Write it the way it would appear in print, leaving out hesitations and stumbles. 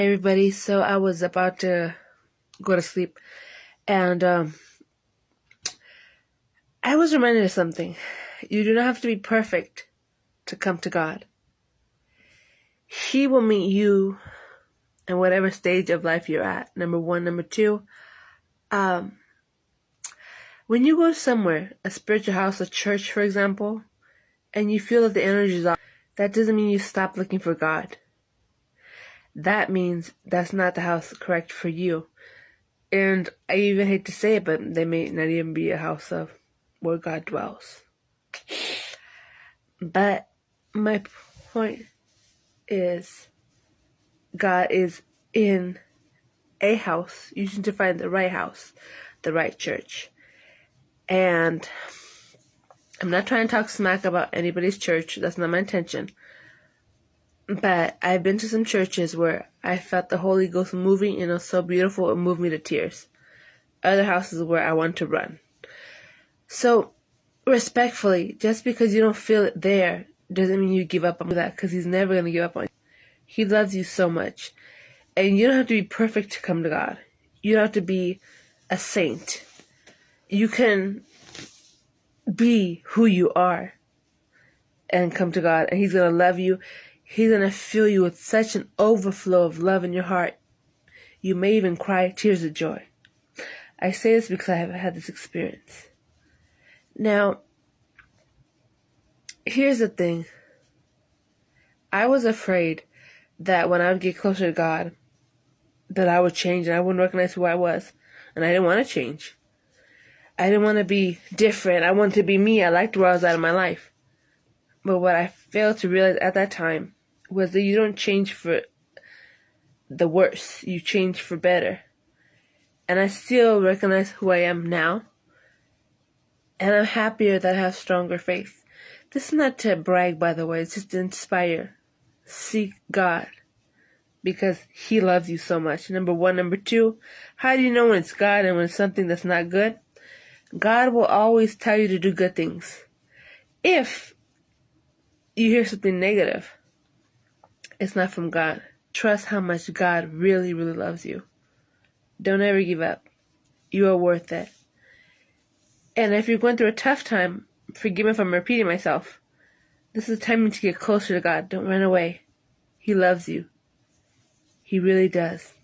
Hey everybody, so I was about to go to sleep and I was reminded of something. You do not have to be perfect to come to God. He will meet you in whatever stage of life you're at, number one. Number two, when you go somewhere, a spiritual house, a church for example, and you feel that the energy is off, that doesn't mean you stop looking for God. That means that's not the house correct for you. And I even hate to say it, but they may not even be a house of where God dwells. But my point is, God is in a house. You need to find the right house, the right church. And I'm not trying to talk smack about anybody's church. That's not my intention. But I've been to some churches where I felt the Holy Ghost moving, and it was so beautiful, it moved me to tears. Other houses where I want to run. So, respectfully, just because you don't feel it there doesn't mean you give up on that, because He's never going to give up on you. He loves you so much. And you don't have to be perfect to come to God. You don't have to be a saint. You can be who you are and come to God, and He's going to love you. He's going to fill you with such an overflow of love in your heart. You may even cry tears of joy. I say this because I have had this experience. Now, here's the thing. I was afraid that when I would get closer to God, that I would change and I wouldn't recognize who I was. And I didn't want to change. I didn't want to be different. I wanted to be me. I liked where I was at in my life. But what I failed to realize at that time was that you don't change for the worse. You change for better. And I still recognize who I am now. And I'm happier that I have stronger faith. This is not to brag, by the way. It's just to inspire. Seek God. Because He loves you so much. Number one. Number two, how do you know when it's God and when it's something that's not good? God will always tell you to do good things. If you hear something negative, it's not from God. Trust how much God really, really loves you. Don't ever give up. You are worth it. And if you're going through a tough time, forgive me if I'm repeating myself. This is a time to get closer to God. Don't run away. He loves you. He really does.